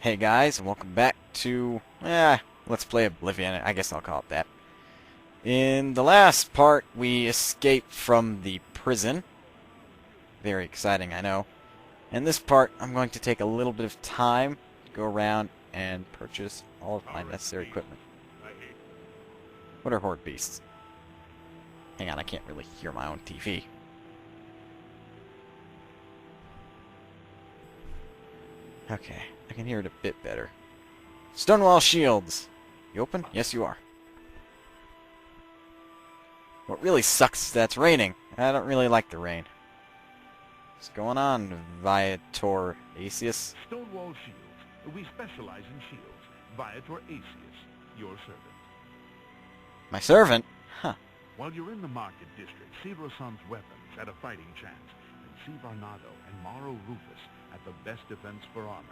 Hey guys, and welcome back to, let's play Oblivion. I guess I'll call it that. In the last part, we escaped from the prison. Very exciting, I know. In this part, I'm going to take a little bit of time to go around and purchase all of my necessary equipment. What are horde beasts? Hang on, I can't really hear my own TV. Okay, I can hear it a bit better. Stonewall shields! You open? Yes, you are. What really sucks is that it's raining. I don't really like the rain. What's going on, Viator Asius? Stonewall shields. We specialize in shields. Viator Asius, your servant. My servant? Huh. While you're in the market district, see Rosan's weapons at a fighting chance, and see Varnado and Maro Rufus at the best defense for armor.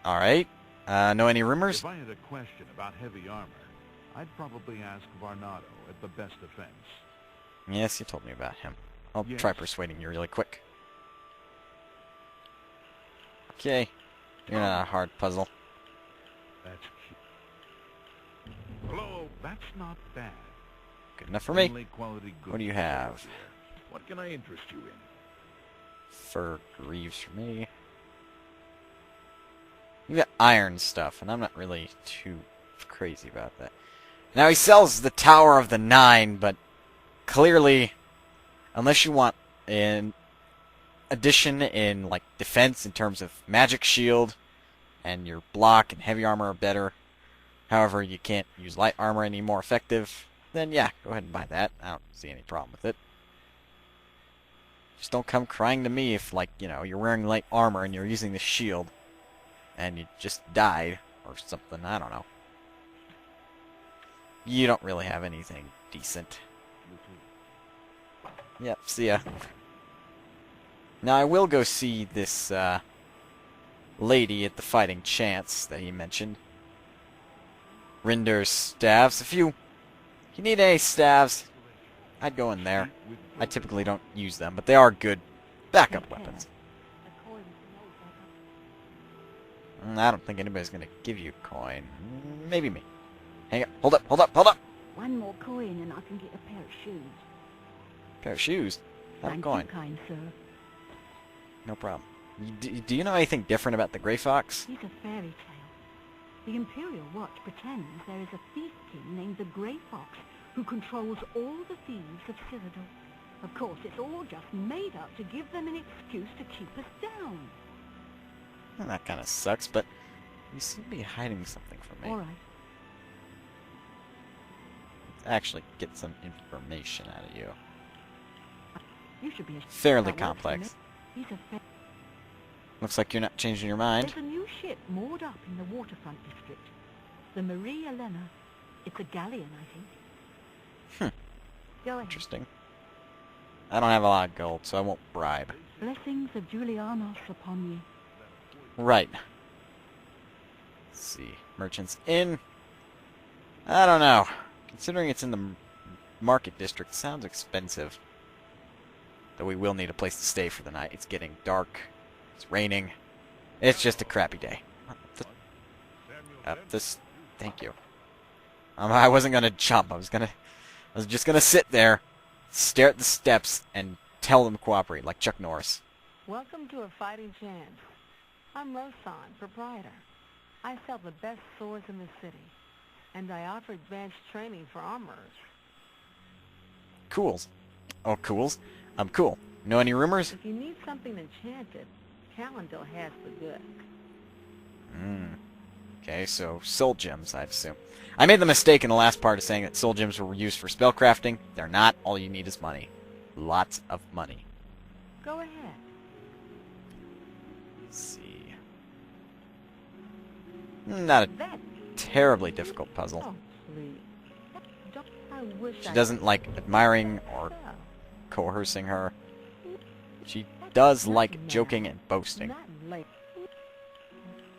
Alright. Know any rumors? If I had a question about heavy armor, I'd probably ask Varnado at the best defense. Yes, you told me about him. I'll try persuading you really quick. Okay. You're not a hard puzzle. That's cute. Hello, that's not bad. Good enough for me. What do you have? What can I interest you in? Fur greaves for me. You got iron stuff, and I'm not really too crazy about that. Now he sells the Tower of the Nine, but clearly, unless you want an addition in like defense in terms of magic shield, and your block and heavy armor are better, however you can't use light armor any more effective, then yeah, go ahead and buy that. I don't see any problem with it. Just don't come crying to me if, like, you know, you're wearing light armor and you're using the shield and you just died or something. I don't know. You don't really have anything decent. Yep, see ya. Now, I will go see this lady at the fighting chance that he mentioned. Rinder's staves. If you need any staves, I'd go in there. I typically don't use them, but they are good backup weapons. I don't think anybody's going to give you a coin. Maybe me. Hang on. Hold up, hold up, hold up! One more coin and I can get a pair of shoes. Pair of shoes? Not a coin. Thank you, kind sir. No problem. Do you know anything different about the Grey Fox? He's a fairy tale. The Imperial Watch pretends there is a thief king named the Grey Fox who controls all the thieves of Citadel. Of course, it's all just made up to give them an excuse to keep us down. Well, that kind of sucks, but you seem to be hiding something from me. All right. Let's actually get some information out of you. You should be fairly complex. He's a Looks like you're not changing your mind. There's a new ship moored up in the waterfront district. The Marie Elena. It's a galleon, I think. Go ahead. Interesting. I don't have a lot of gold, so I won't bribe. Blessings of Julianos upon you. Right. Let's see. Merchant's Inn. I don't know. Considering it's in the market district, sounds expensive. Though we will need a place to stay for the night. It's getting dark. It's raining. It's just a crappy day. Up this. Thank you. I wasn't gonna jump. I was just gonna sit there, stare at the steps, and tell them to cooperate, like Chuck Norris. Welcome to a fighting chance. I'm Rosan, proprietor. I sell the best swords in the city, and I offer advanced training for armorers. Cools. Oh, cools? I'm cool. Know any rumors? If you need something enchanted, Calendar has the goods. Okay, so soul gems, I'd assume. I made the mistake in the last part of saying that soul gems were used for spellcrafting. They're not. All you need is money. Lots of money. Go ahead. Let's see. Not a terribly difficult puzzle. Oh, please. I wish She doesn't like admiring or coercing her. She does like joking and boasting. Not late.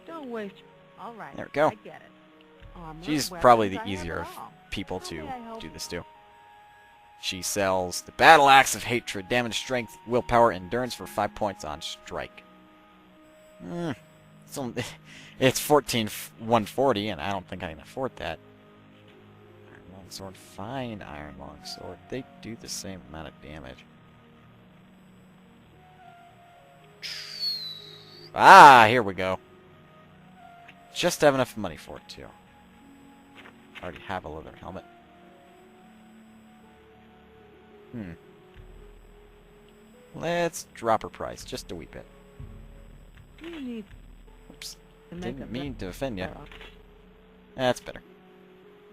Don't waste. All right. There we go. I get it. Armor, She's weapons, probably the I have easier it of all. people How to may I help? do this to. She sells the Battle Axe of Hatred, damage, strength, willpower, endurance for 5 points on strike. It's 140, and I don't think I can afford that. Iron longsword, fine iron longsword. They do the same amount of damage. Ah, here we go. Just have enough money for it, too. I already have a leather helmet. Let's drop her price just a wee bit. You need Oops. to make Didn't a mean to offend you. better. That's better.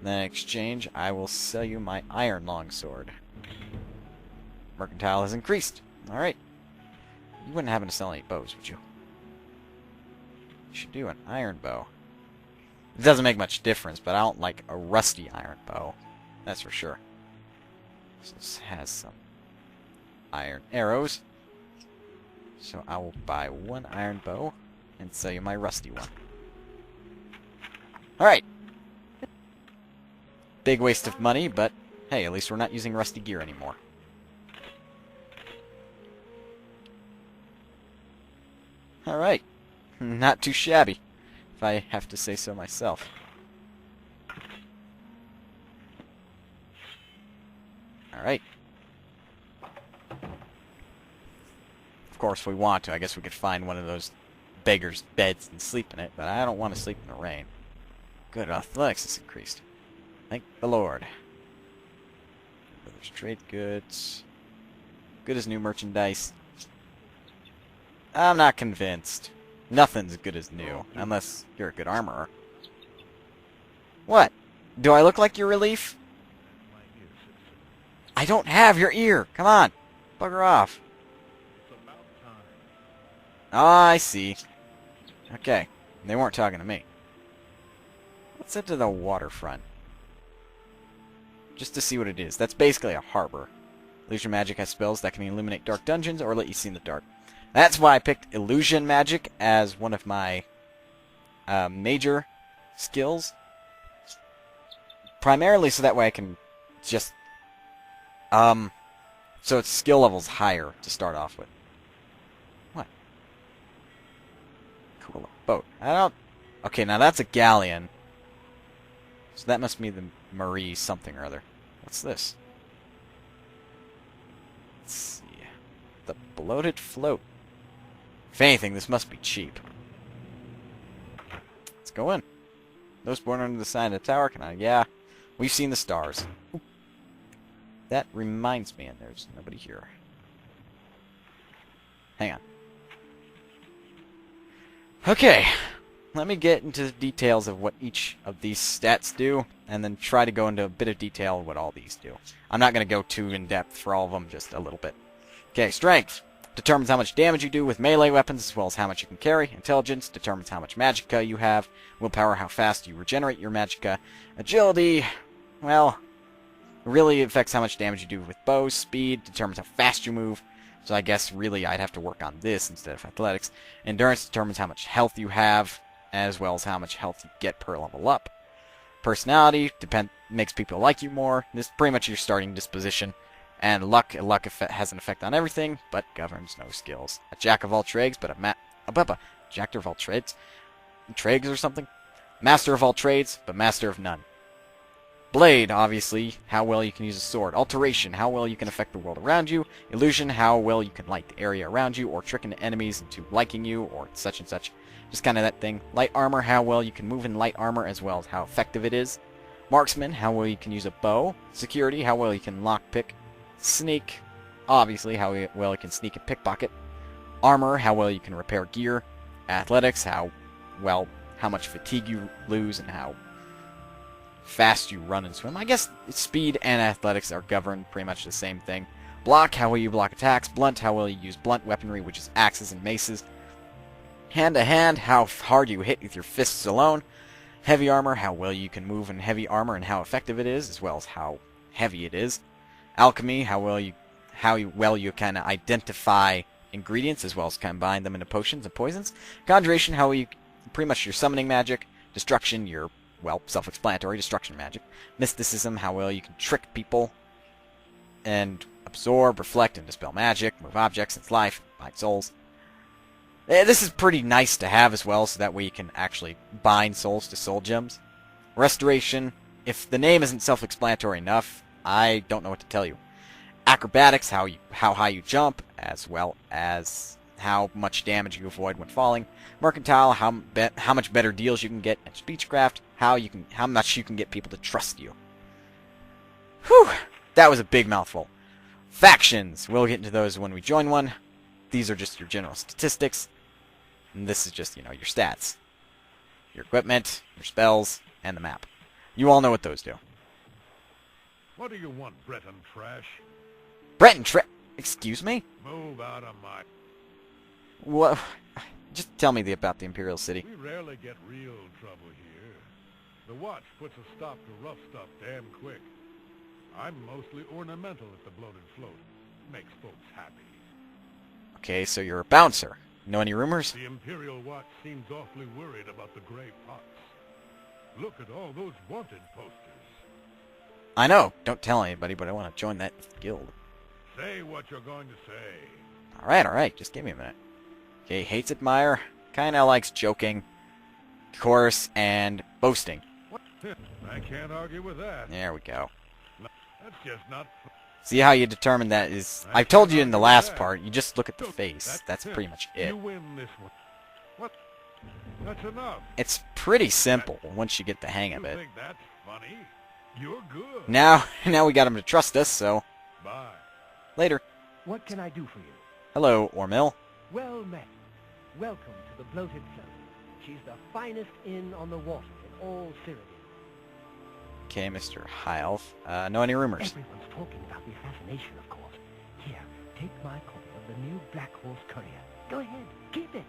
Then in exchange, I will sell you my iron longsword. Mercantile has increased. Alright. You wouldn't happen to sell any bows, would you? You should do an iron bow. It doesn't make much difference, but I don't like a rusty iron bow. That's for sure. So this has some iron arrows. So I will buy one iron bow and sell you my rusty one. Alright. Big waste of money, but hey, at least we're not using rusty gear anymore. Alright. Not too shabby, if I have to say so myself. Alright. Of course, if we want to, I guess we could find one of those beggars' beds and sleep in it, but I don't want to sleep in the rain. Good, athletics is increased. Thank the Lord. There's trade goods. Good as new merchandise. I'm not convinced. Nothing's good as new, unless you're a good armorer. What? Do I look like your relief? I don't have your ear! Come on! Bugger off. Oh, I see. Okay. They weren't talking to me. Let's head to the waterfront. Just to see what it is. That's basically a harbor. Illusion magic has spells that can illuminate dark dungeons or let you see in the dark. That's why I picked illusion magic as one of my major skills. Primarily so that way I can just... so its skill level's higher to start off with. What? Cool. Boat. I don't... Okay, now that's a galleon. So that must be the Marie something or other. What's this? Let's see. The Bloated float. If anything, this must be cheap. Let's go in. Those born under the sign of the tower can I... Yeah. We've seen the stars. Ooh. That reminds me, and there's nobody here. Hang on. Okay. Let me get into the details of what each of these stats do, and then try to go into a bit of detail of what all these do. I'm not going to go too in-depth for all of them, just a little bit. Okay, strength. Determines how much damage you do with melee weapons, as well as how much you can carry. Intelligence determines how much magicka you have. Willpower, how fast you regenerate your magicka. Agility, well, really affects how much damage you do with bows. Speed determines how fast you move. So I guess really I'd have to work on this instead of athletics. Endurance determines how much health you have, as well as how much health you get per level up. Personality makes people like you more. This is pretty much your starting disposition. And luck has an effect on everything, but governs no skills. A jack of all trades, but jack of all trades? Trades or something? Master of all trades, but master of none. Blade, obviously, how well you can use a sword. Alteration, how well you can affect the world around you. Illusion, how well you can light the area around you, or trick into enemies into liking you, or such and such. Just kind of that thing. Light armor, how well you can move in light armor, as well as how effective it is. Marksman, how well you can use a bow. Security, how well you can lockpick. Sneak, obviously, how well you can sneak and pickpocket. Armor, how well you can repair gear. Athletics, how much fatigue you lose and how fast you run and swim. I guess speed and athletics are governed pretty much the same thing. Block, how well you block attacks. Blunt, how well you use blunt weaponry, which is axes and maces. Hand to hand, how hard you hit with your fists alone. Heavy armor, how well you can move in heavy armor and how effective it is, as well as how heavy it is. Alchemy, how well you can identify ingredients, as well as combine them into potions and poisons. Conjuration, how you pretty much your summoning magic. Destruction, your self-explanatory destruction magic. Mysticism, how well you can trick people and absorb, reflect, and dispel magic. Move objects, its life, bite souls. This is pretty nice to have as well, so that way you can actually bind souls to soul gems. Restoration. If the name isn't self-explanatory enough, I don't know what to tell you. Acrobatics, how high you jump, as well as how much damage you avoid when falling. Mercantile, how much better deals you can get. And speechcraft, how much you can get people to trust you. Whew! That was a big mouthful. Factions. We'll get into those when we join one. These are just your general statistics. And this is just, your stats. Your equipment, your spells, and the map. You all know what those do. What do you want, Breton trash? Breton excuse me? Move out of my... What? Just tell me about the Imperial City. We rarely get real trouble here. The Watch puts a stop to rough stuff damn quick. I'm mostly ornamental at the Bloated float. Makes folks happy. Okay, so you're a bouncer. Know any rumors? The Imperial Watch seems awfully worried about the Grey Fox. Look at all those wanted posters. I know. Don't tell anybody, but I want to join that guild. Say what you're going to say. Alright. Just give me a minute. Okay, hates admire. Kinda likes joking. Coarse and boasting. What? I can't argue with that. There we go. That's just not... See how you determine that is... I told you in the last part, you just look at the face. That's pretty much it. You win this one. What? That's enough. It's pretty simple once you get the hang of You it. think that's funny? You're good. Now we got him to trust us, so... Bye. Later. What can I do for you? Hello, Ormil. Well met. Welcome to the Bloated float. She's the finest inn on the water in all Cyrodiil. Okay, Mr. High Elf. Know any rumors? Everyone's talking about the assassination, of course. Here, take my copy of the new Black Horse Courier. Go ahead, keep it.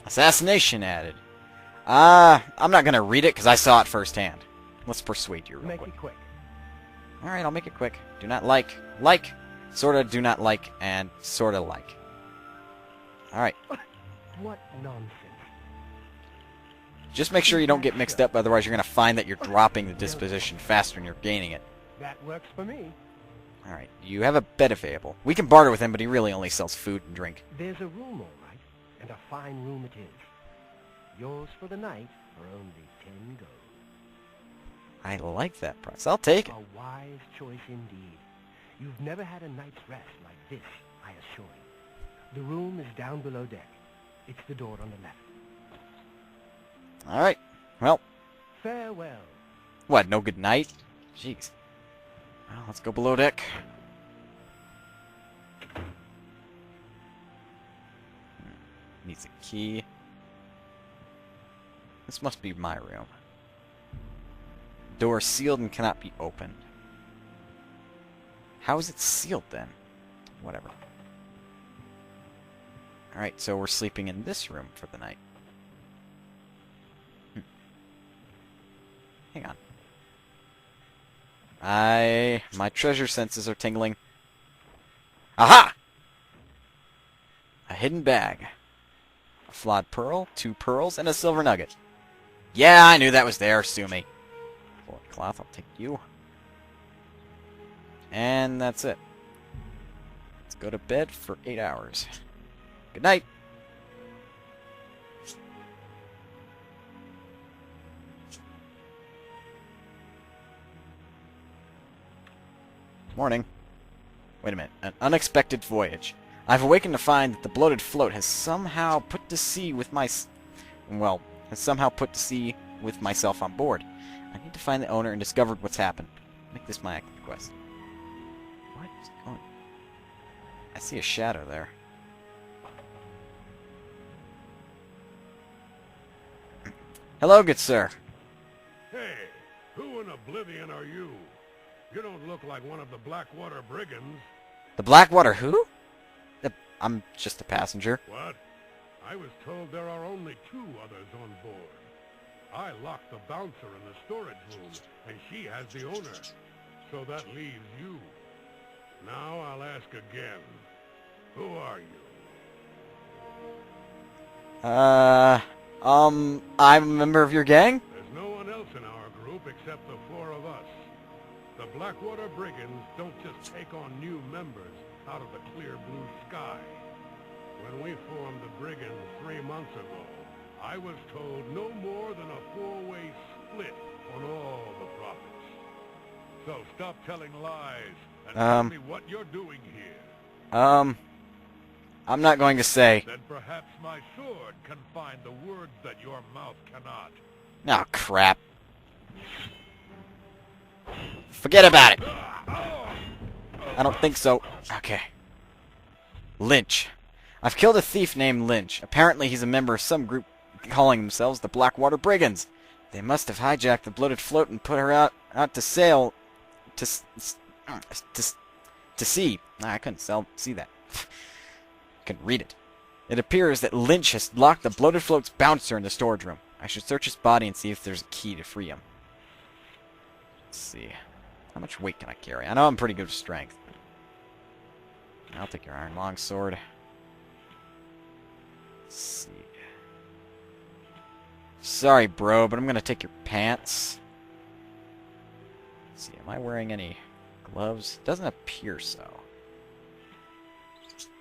Assassination added. I'm not gonna read it because I saw it firsthand. Let's persuade you real Make quick. it quick. Alright, I'll make it quick. Do not like, sorta do not like, and sorta like. Alright. What nonsense. Just make sure you don't get mixed up, otherwise you're gonna find that you're dropping the disposition faster than you're gaining it. That works for me. Alright, you have a bed available. We can barter with him, but he really only sells food and drink. There's a room, all right, and a fine room it is. Yours for the night for only 10 gold. I like that price. I'll take it. A wise choice indeed. You've never had a night's rest like this, I assure you. The room is down below deck. It's the door on the left. Alright. Well, Farewell. what, no good night? Jeez. Well, let's go below deck. Needs a key. This must be my room. Door sealed and cannot be opened. How is it sealed then? Whatever. Alright, so we're sleeping in this room for the night. Hang on. My treasure senses are tingling. Aha! A hidden bag. A flawed pearl, 2 pearls, and a silver nugget. Yeah, I knew that was there, sue me. Cloth, I'll take you. And that's it. Let's go to bed for 8 hours. Good night. Morning. Wait a minute. An unexpected voyage. I've awakened to find that the bloated float has somehow put to sea with myself on board. I need to find the owner and discover what's happened. Make this my active quest. What is going on? I see a shadow there. Hello, good sir. Hey, who in Oblivion are you? You don't look like one of the Blackwater brigands. The Blackwater who? I'm just a passenger. What? I was told there are only 2 others on board. I locked the bouncer in the storage room, and she has the owner. So that leaves you. Now I'll ask again. Who are you? I'm a member of your gang? There's no one else in our group except the 4 of us. The Blackwater brigands don't just take on new members out of the clear blue sky. When we formed the Brigands 3 months ago, I was told no more than a 4-way split on all the profits. So stop telling lies and tell me what you're doing here. I'm not going to say. Then perhaps my sword can find the words that your mouth cannot. Oh, crap. Forget about it. I don't think so. Okay. Lynch. I've killed a thief named Lynch. Apparently he's a member of some group calling themselves the Blackwater Brigands. They must have hijacked the bloated float and put her out to sail to sea. I couldn't see that. Couldn't read it. It appears that Lynch has locked the bloated float's bouncer in the storage room. I should search his body and see if there's a key to free him. Let's see. How much weight can I carry? I know I'm pretty good with strength. I'll take your iron longsword. Let's see. Sorry, bro, but I'm gonna take your pants. Let's see, am I wearing any gloves? Doesn't appear so.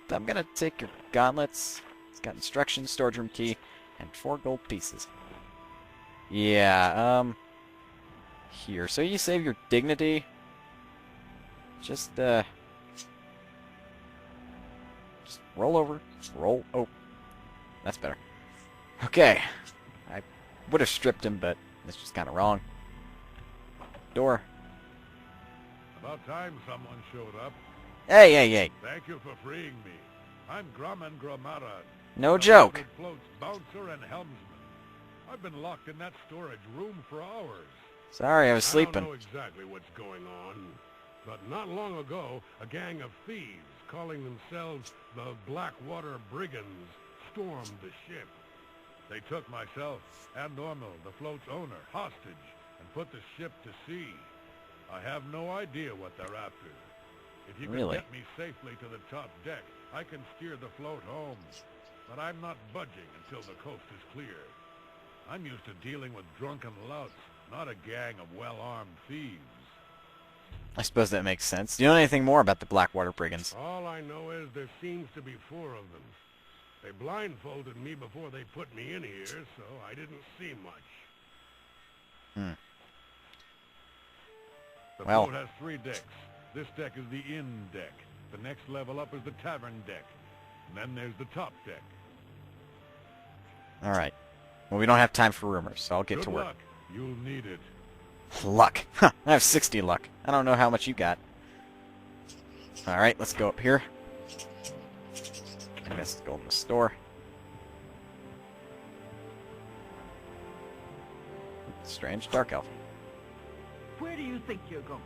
I'm gonna take your gauntlets. It's got instructions, storage room key, and 4 gold pieces. Yeah, here. So you save your dignity. Just roll over. Roll. Oh, that's better. Okay. I would have stripped him, but that's just kind of wrong. Door. About time someone showed up. Hey, hey, hey. Thank you for freeing me. I'm Grumman Gromata. No joke. Float's bouncer and helmsman. I've been locked in that storage room for hours. Sorry, I was I sleeping. don't know exactly what's going on, but not long ago, a gang of thieves calling themselves the Blackwater Brigands stormed the ship. They took myself and Normal, the float's owner, hostage and put the ship to sea. I have no idea what they're after. If you can get me safely to the top deck, I can steer the float home. But I'm not budging until the coast is clear. I'm used to dealing with drunken louts, not a gang of well-armed thieves. I suppose that makes sense. Do you know anything more about the Blackwater Brigands? All I know is there seems to be 4 of them. They blindfolded me before they put me in here, so I didn't see much. The boat has 3 decks. This deck is the inn deck. The next level up is the tavern deck. And then there's the top deck. Alright. Well, we don't have time for rumors, so I'll get to work. Luck. You'll need it. Luck. Huh, I have 60 luck. I don't know how much you got. Alright, let's go up here. I guess go in the store. Strange dark elf. Where do you think you're going?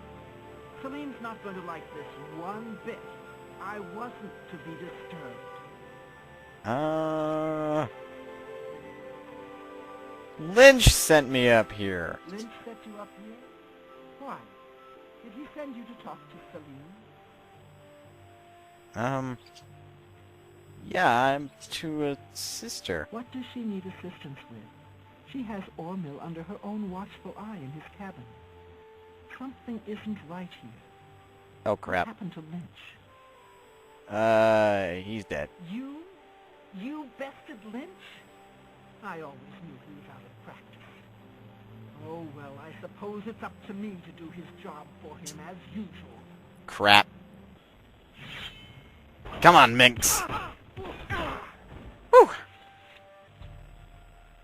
Celine's not going to like this one bit. I wasn't to be disturbed. Lynch sent me up here. Lynch set you up here? Why? Did he send you to talk to Celine? Yeah, I'm to a sister. What does she need assistance with? She has Ormil under her own watchful eye in his cabin. Something isn't right here. Oh, crap. What happened to Lynch? He's dead. You? You bested Lynch? I always knew he was out of practice. Oh, well, I suppose it's up to me to do his job for him as usual. Crap. Come on, Minx. Whew.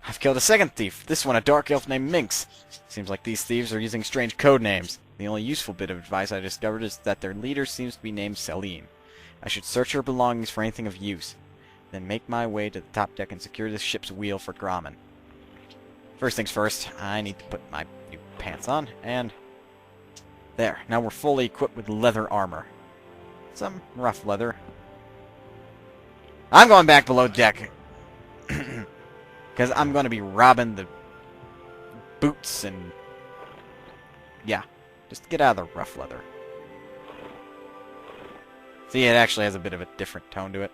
I've killed a second thief. This one a dark elf named Minx. Seems like these thieves are using strange code names. The only useful bit of advice I discovered is that their leader seems to be named Celine. I should search her belongings for anything of use, then make my way to the top deck and secure the ship's wheel for Grumman. First things first, I need to put my new pants on, and there. Now we're fully equipped with leather armor. Some rough leather. I'm going back below deck. Because I'm going to be robbing the boots and... yeah, just get out of the rough leather. See, it actually has a bit of a different tone to it.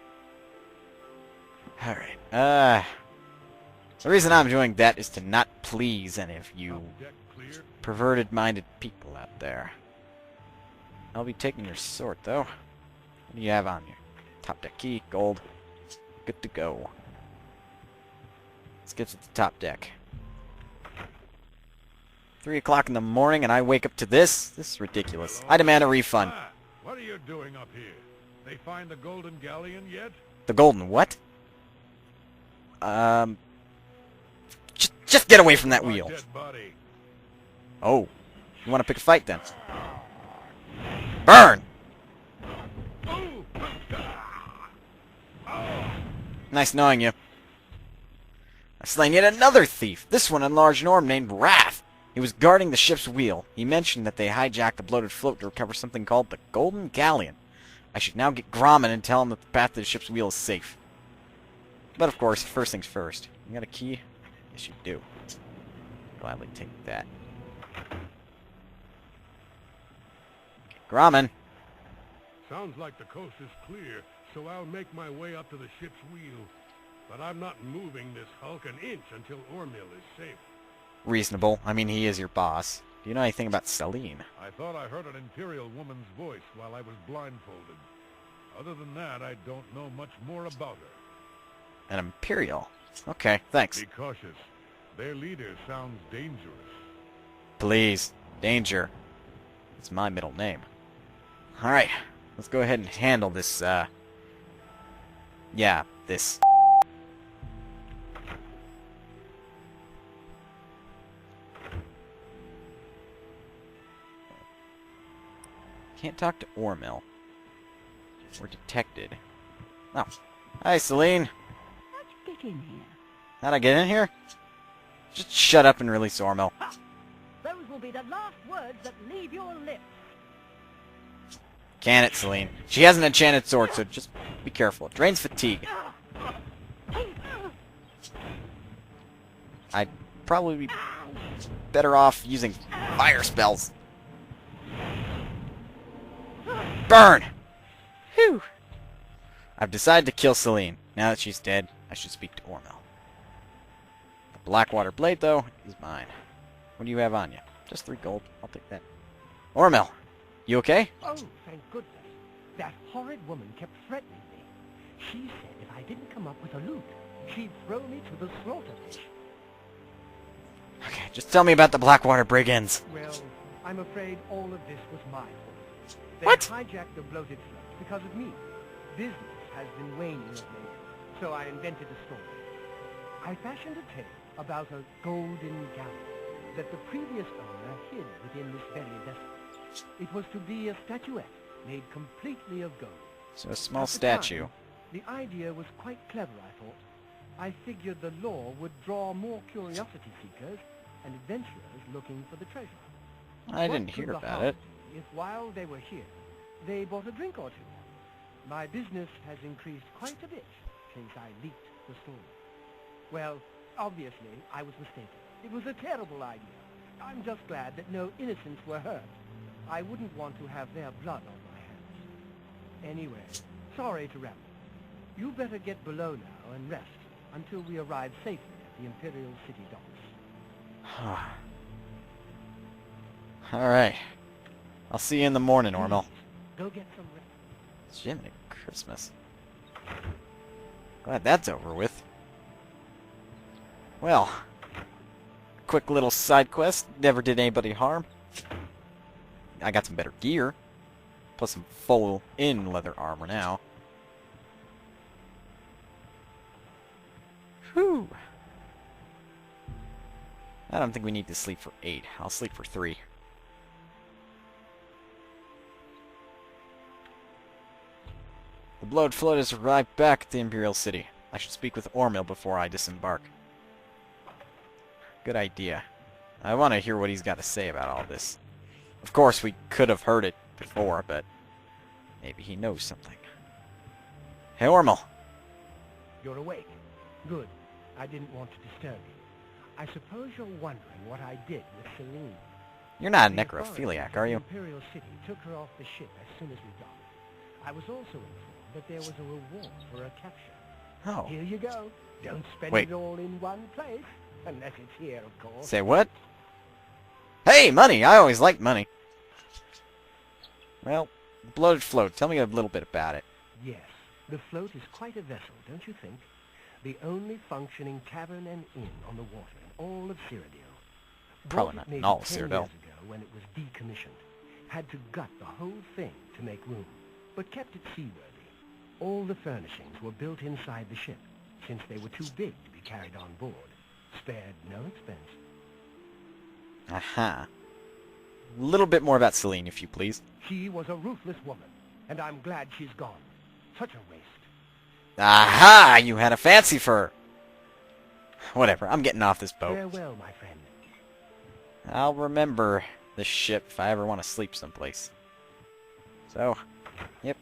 Alright, the reason I'm doing that is to not please any of you perverted-minded people out there. I'll be taking your sword, though. What do you have on you? Top deck key, gold. Good to go. Let's get to the top deck. 3 o'clock in the morning and I wake up to this? This is ridiculous. I demand a refund. Ah, what are you doing up here? They find the golden galleon yet? The golden what? Just get away from that My wheel. dead body. Oh. You want to pick a fight then? Burn! Ooh. Nice knowing you. I've slain yet another thief. This one enlarged an orb named Wrath. He was guarding the ship's wheel. He mentioned that they hijacked the bloated float to recover something called the Golden Galleon. I should now get Grommen and tell him that the path to the ship's wheel is safe. But of course, first things first. You got a key? Yes, you do. Gladly take that. Okay, Grommen. Sounds like the coast is clear, so I'll make my way up to the ship's wheel. But I'm not moving this hulk an inch until Ormil is safe. Reasonable. I mean, he is your boss. Do you know anything about Celine? I thought I heard an Imperial woman's voice while I was blindfolded. Other than that, I don't know much more about her. An Imperial? Okay, thanks. Be cautious. Their leader sounds dangerous. Please. Danger. It's my middle name. Alright. Let's go ahead and handle this, yeah, this. Can't talk to Ormil. We're detected. Oh. Hi, Celine. How'd you get in here? How'd I get in here? Just shut up and release Ormil. Those will be the last words that leave your lips. Can it, Celine? She has an enchanted sword, so just be careful. It drains fatigue. I'd probably be better off using fire spells. Burn! Whew. I've decided to kill Celine. Now that she's dead, I should speak to Ormil. The Blackwater blade, though, is mine. What do you have on you? Just 3 gold. I'll take that. Ormil, you okay? Oh, thank goodness. That horrid woman kept threatening me. She said if I didn't come up with a loot, she'd throw me to the slaughter pit. Okay, just tell me about the Blackwater brigands. Well, I'm afraid all of this was my fault. They What? hijacked the bloated float because of me. Business has been waning of late, so I invented a story. I fashioned a tale about a golden galleon that the previous owner hid within this very vessel. It was to be a statuette made completely of gold. So a small At the statue. time, the idea was quite clever, I thought. I figured the lore would draw more curiosity seekers and adventurers looking for the treasure. I What didn't could hear the about harm it. be if while they were here, they bought a drink or two? My business has increased quite a bit since I leaked the story. Well, obviously, I was mistaken. It was a terrible idea. I'm just glad that no innocents were hurt. I wouldn't want to have their blood on my hands. Anyway, sorry to ramble. You better get below now and rest until we arrive safely at the Imperial City docks. Alright. I'll see you in the morning, Ormil. Go get some rest. Jiminy Christmas. Glad that's over with. Well, quick little side quest. Never did anybody harm. I got some better gear. Plus some full-in leather armor now. Whew. I don't think we need to sleep for 8. I'll sleep for 3. The Bloated float has arrived back at the Imperial City. I should speak with Ormil before I disembark. Good idea. I want to hear what he's got to say about all this. Of course, we could have heard it before, but maybe he knows something. Hey, Ormil. You're awake. Good. I didn't want to disturb you. I suppose you're wondering what I did with Celine. You're not a The necrophiliac, authorities are of you? the Imperial City took her off the ship as soon as we docked. I was also informed that there was a reward for her capture. Oh. Here you go. Don't spend Wait. it all in one place. Unless it's here, of course. Say what? Hey, money! I always liked money. Well, Bloated float. Tell me a little bit about it. Yes. The float is quite a vessel, don't you think? The only functioning tavern and inn on the water in all of Cyrodiil. Probably Bought not it maybe in all of 10 Cyrodiil. years ago when it was decommissioned. Had to gut the whole thing to make room, but kept it seaworthy. All the furnishings were built inside the ship, since they were too big to be carried on board. Spared no expense. Aha. A little bit more about Celine, if you please. She was a ruthless woman, and I'm glad she's gone. Such a waste. Aha! You had a fancy for her. Whatever, I'm getting off this boat. Farewell, my friend. I'll remember this ship if I ever want to sleep someplace. So, yep.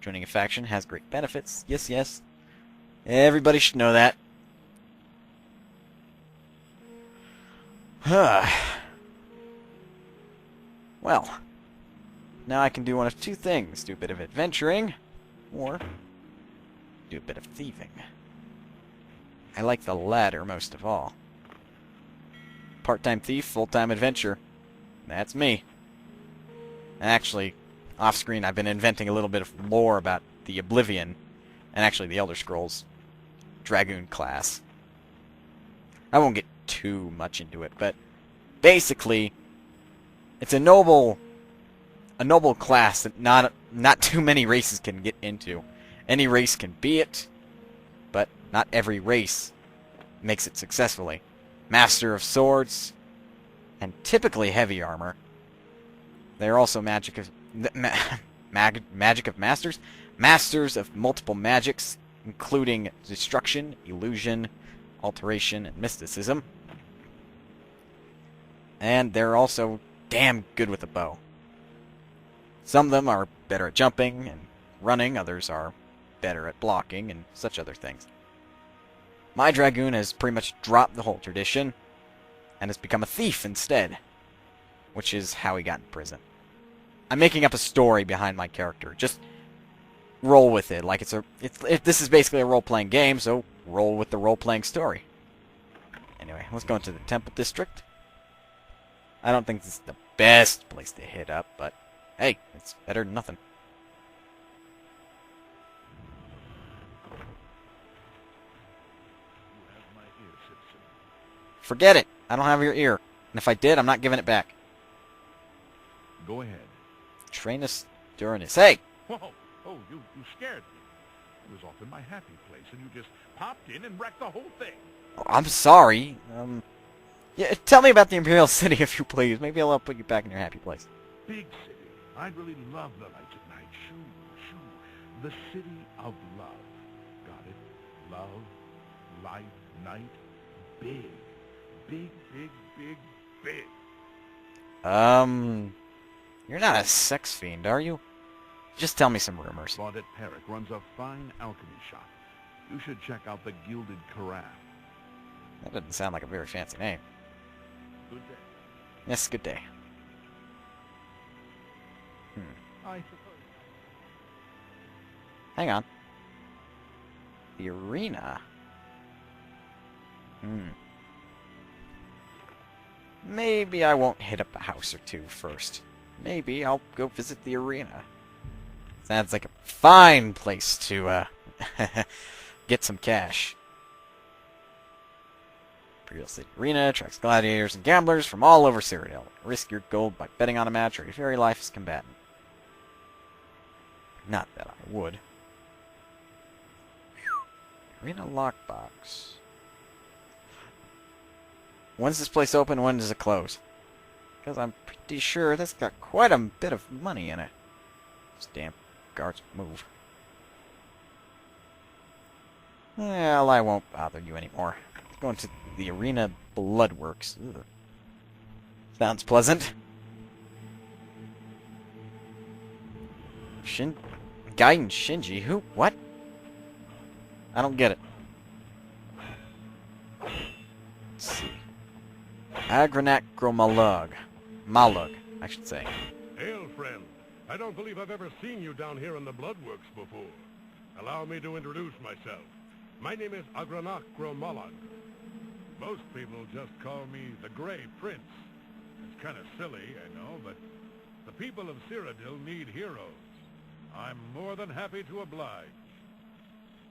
Joining a faction has great benefits. Yes, yes. Everybody should know that. Well, now I can do one of two things. Do a bit of adventuring, or do a bit of thieving. I like the latter most of all. Part-time thief, full-time adventurer. That's me. Actually, off-screen I've been inventing a little bit of lore about the Oblivion, and actually the Elder Scrolls Dragoon class. I won't get too much into it, but basically, it's a noble class that not too many races can get into. Any race can be it, but not every race makes it successfully. Master of swords, and typically heavy armor. They're also magic of masters, masters of multiple magics, including destruction, illusion, alteration, and mysticism. And they're also damn good with a bow. Some of them are better at jumping and running, others are better at blocking and such other things. My Dragoon has pretty much dropped the whole tradition and has become a thief instead, which is how he got in prison. I'm making up a story behind my character. Just roll with it. Like this is basically a role-playing game, so roll with the role-playing story. Anyway, let's go into the Temple District. I don't think this is the best place to hit up, but hey, it's better than nothing. Forget it. I don't have your ear. And if I did, I'm not giving it back. Go ahead. Trainus Duranus. Hey! Whoa! Oh, you scared me. I was off in my happy place, and you just popped in and wrecked the whole thing. Oh, I'm sorry. Yeah, tell me about the Imperial City, if you please. Maybe I'll put you back in your happy place. Big city. I'd really love the lights at night. Shoo, shoo. The city of love. Got it? Love, light, night. Big. Big, big, big, big. You're not a sex fiend, are you? Just tell me some rumors. Bloated runs a fine alchemy shop. You should check out the Gilded Carafe. That doesn't sound like a very fancy name. Good day. Yes, good day. I suppose. Hang on. The arena. Maybe I won't hit up a house or two first. Maybe I'll go visit the arena. Sounds like a fine place to, get some cash. Imperial City Arena attracts gladiators and gamblers from all over Cyrodiil. Risk your gold by betting on a match or your very life as combatant. Not that I would. Arena lockbox. When's this place open? When does it close? Because I'm pretty sure that's got quite a bit of money in it. Those damn guards move. Well, I won't bother you anymore. Going to the Arena Bloodworks. Ugh. Sounds pleasant. Gaiden Shinji? Who? What? I don't get it. Let's see. Malug, I should say. Hail, friend. I don't believe I've ever seen you down here in the Bloodworks before. Allow me to introduce myself. My name is Malug. Most people just call me the Grey Prince. It's kind of silly, I know, but the people of Cyrodiil need heroes. I'm more than happy to oblige.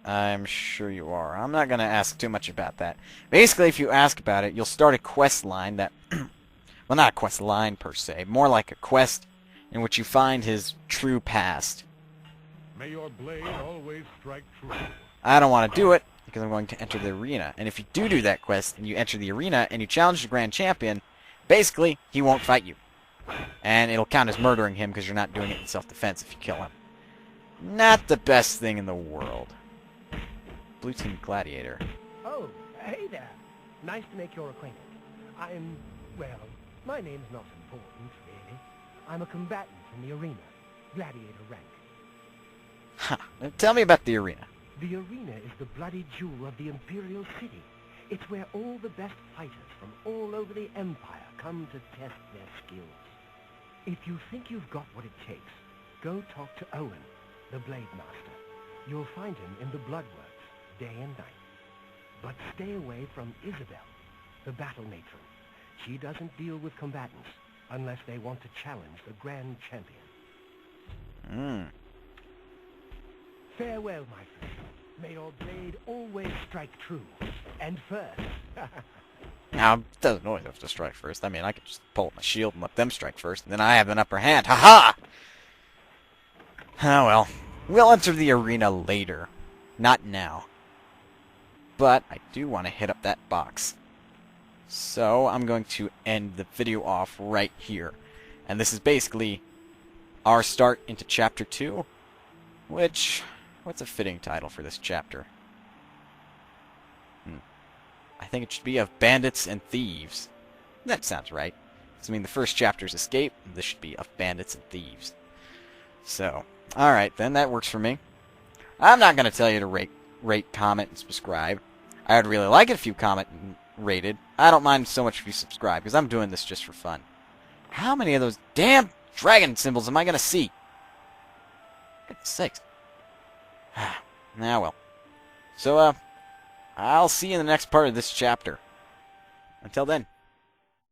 I'm sure you are. I'm not going to ask too much about that. Basically, if you ask about it, you'll start a quest line that... well, not a quest line, per se. More like a quest in which you find his true past. May your blade always strike true. I don't want to do it, because I'm going to enter the arena. And if you do that quest, and you enter the arena, and you challenge the Grand Champion, basically, he won't fight you. And it'll count as murdering him, because you're not doing it in self-defense if you kill him. Not the best thing in the world. Blue Team Gladiator. Oh, hey there. Nice to make your acquaintance. Well, my name's not important, really. I'm a combatant in the arena, gladiator rank. Huh. Tell me about the arena. The arena is the bloody jewel of the Imperial City. It's where all the best fighters from all over the Empire come to test their skills. If you think you've got what it takes, go talk to Owen, the Blade Master. You'll find him in the Bloodworks, day and night. But stay away from Isabel, the battle matron. She doesn't deal with combatants unless they want to challenge the Grand Champion. Farewell, my friend. May your blade always strike true. And first. Now, it doesn't always have to strike first. I mean, I could just pull up my shield and let them strike first, and then I have an upper hand. Ha-ha! Oh, well. We'll enter the arena later. Not now. But I do want to hit up that box. So, I'm going to end the video off right here. And this is basically our start into Chapter 2, which... what's a fitting title for this chapter? I think it should be of Bandits and Thieves. That sounds right. I mean, the first chapter's Escape, and this should be of Bandits and Thieves. So, alright then, that works for me. I'm not going to tell you to rate, comment, and subscribe. I would really like it if you comment and rated. I don't mind so much if you subscribe, because I'm doing this just for fun. How many of those damn dragon symbols am I going to see? Goodness sakes. Now, well. So, I'll see you in the next part of this chapter. Until then.